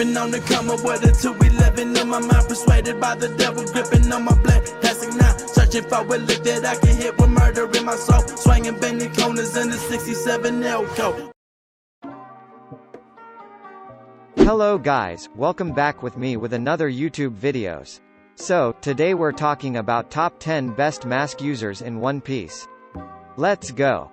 Sipping on the comma with a 211 in my mind, persuaded by the devil, gripping on my black plastic now. Searching for a lick that I can hit with murder in my soul. Swinging bending corners in the 67 Elko. Hello guys, welcome back with me with another YouTube videos. So, today we're talking about top 10 best mask users in One Piece. Let's go.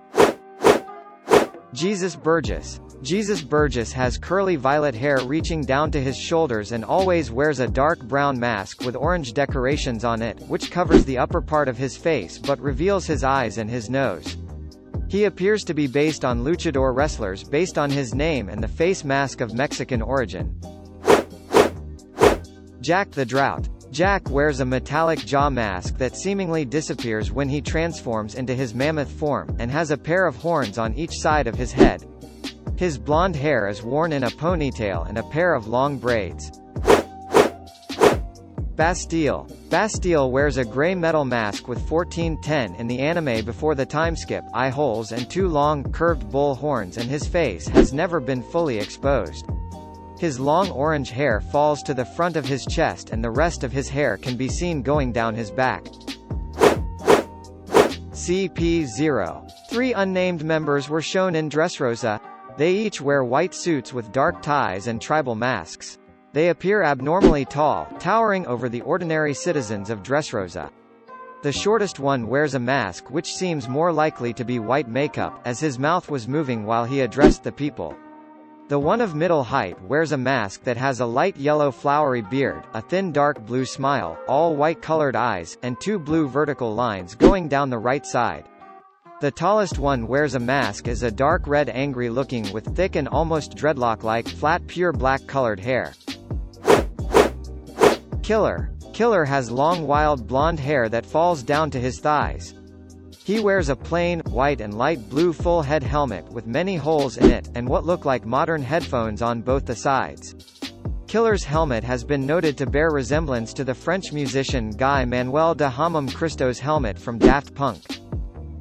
Jesus Burgess. Jesus Burgess has curly violet hair reaching down to his shoulders and always wears a dark brown mask with orange decorations on it, which covers the upper part of his face but reveals his eyes and his nose. He appears to be based on luchador wrestlers based on his name and the face mask of Mexican origin. Jack the Drought. Jack wears a metallic jaw mask that seemingly disappears when he transforms into his mammoth form, and has a pair of horns on each side of his head. His blonde hair is worn in a ponytail and a pair of long braids. Bastille. Bastille wears a gray metal mask with 1410 in the anime before the timeskip, eye holes and two long, curved bull horns, and his face has never been fully exposed. His long orange hair falls to the front of his chest and the rest of his hair can be seen going down his back. CP0. 3 unnamed members were shown in Dressrosa. They each wear white suits with dark ties and tribal masks. They appear abnormally tall, towering over the ordinary citizens of Dressrosa. The shortest one wears a mask which seems more likely to be white makeup, as his mouth was moving while he addressed the people. The one of middle height wears a mask that has a light yellow flowery beard, a thin dark blue smile, all white colored eyes, and 2 blue vertical lines going down the right side. The tallest one wears a mask is a dark red angry looking with thick and almost dreadlock-like, flat pure black colored hair. Killer. Killer has long wild blonde hair that falls down to his thighs. He wears a plain, white and light blue full head helmet with many holes in it, and what look like modern headphones on both the sides. Killer's helmet has been noted to bear resemblance to the French musician Guy Manuel de Homem Christo's helmet from Daft Punk.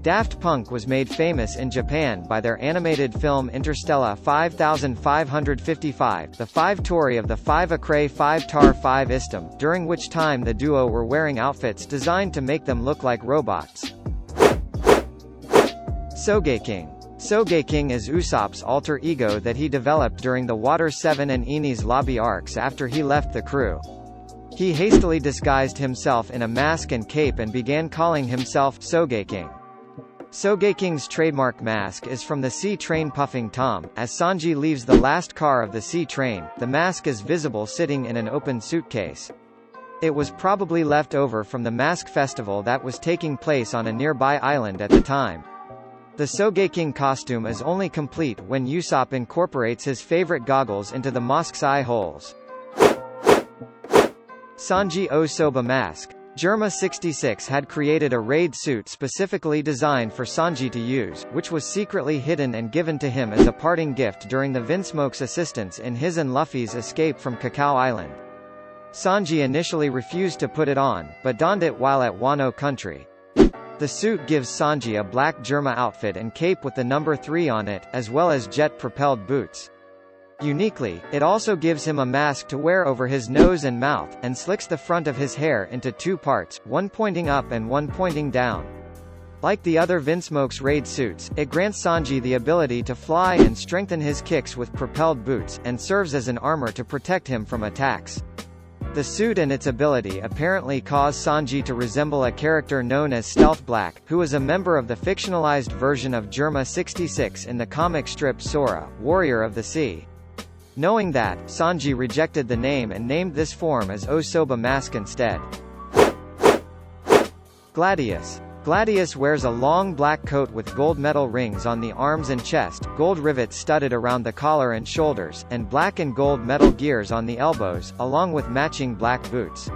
Daft Punk was made famous in Japan by their animated film Interstellar 5555, the 5 Tori of the 5 Acre 5 Tar 5 Istum, during which time the duo were wearing outfits designed to make them look like robots. Sogeking. Sogeking is Usopp's alter ego that he developed during the Water 7 and Enies lobby arcs after he left the crew. He hastily disguised himself in a mask and cape and began calling himself Sogeking. Sogeking's trademark mask is from the sea train Puffing Tom. As Sanji leaves the last car of the sea train, the mask is visible sitting in an open suitcase. It was probably left over from the mask festival that was taking place on a nearby island at the time. The Sogeking costume is only complete when Usopp incorporates his favorite goggles into the mask's eye holes. Sanji O-Soba mask. Germa 66 had created a raid suit specifically designed for Sanji to use, which was secretly hidden and given to him as a parting gift during the Vinsmoke's assistance in his and Luffy's escape from Cacao Island. Sanji initially refused to put it on, but donned it while at Wano country. The suit gives Sanji a black Germa outfit and cape with the number 3 on it, as well as jet-propelled boots. Uniquely, it also gives him a mask to wear over his nose and mouth, and slicks the front of his hair into 2 parts, one pointing up and one pointing down. Like the other Vinsmoke's raid suits, it grants Sanji the ability to fly and strengthen his kicks with propelled boots, and serves as an armor to protect him from attacks. The suit and its ability apparently cause Sanji to resemble a character known as Stealth Black, who is a member of the fictionalized version of Germa 66 in the comic strip Sora, Warrior of the Sea. Knowing that, Sanji rejected the name and named this form as O-Soba mask instead. Gladius. Gladius wears a long black coat with gold metal rings on the arms and chest, gold rivets studded around the collar and shoulders, and black and gold metal gears on the elbows, along with matching black boots.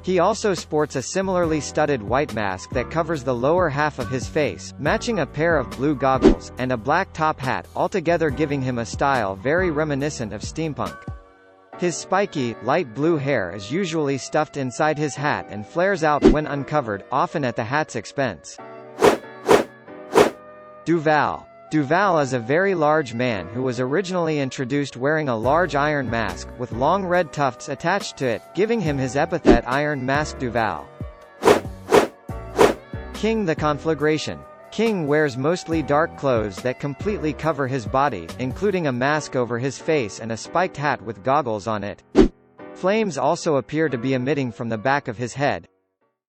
He also sports a similarly studded white mask that covers the lower half of his face, matching a pair of blue goggles, and a black top hat, altogether giving him a style very reminiscent of steampunk. His spiky, light blue hair is usually stuffed inside his hat and flares out when uncovered, often at the hat's expense. Duval. Duval is a very large man who was originally introduced wearing a large iron mask, with long red tufts attached to it, giving him his epithet Iron Mask Duval. King the Conflagration. King wears mostly dark clothes that completely cover his body, including a mask over his face and a spiked hat with goggles on it. Flames also appear to be emitting from the back of his head.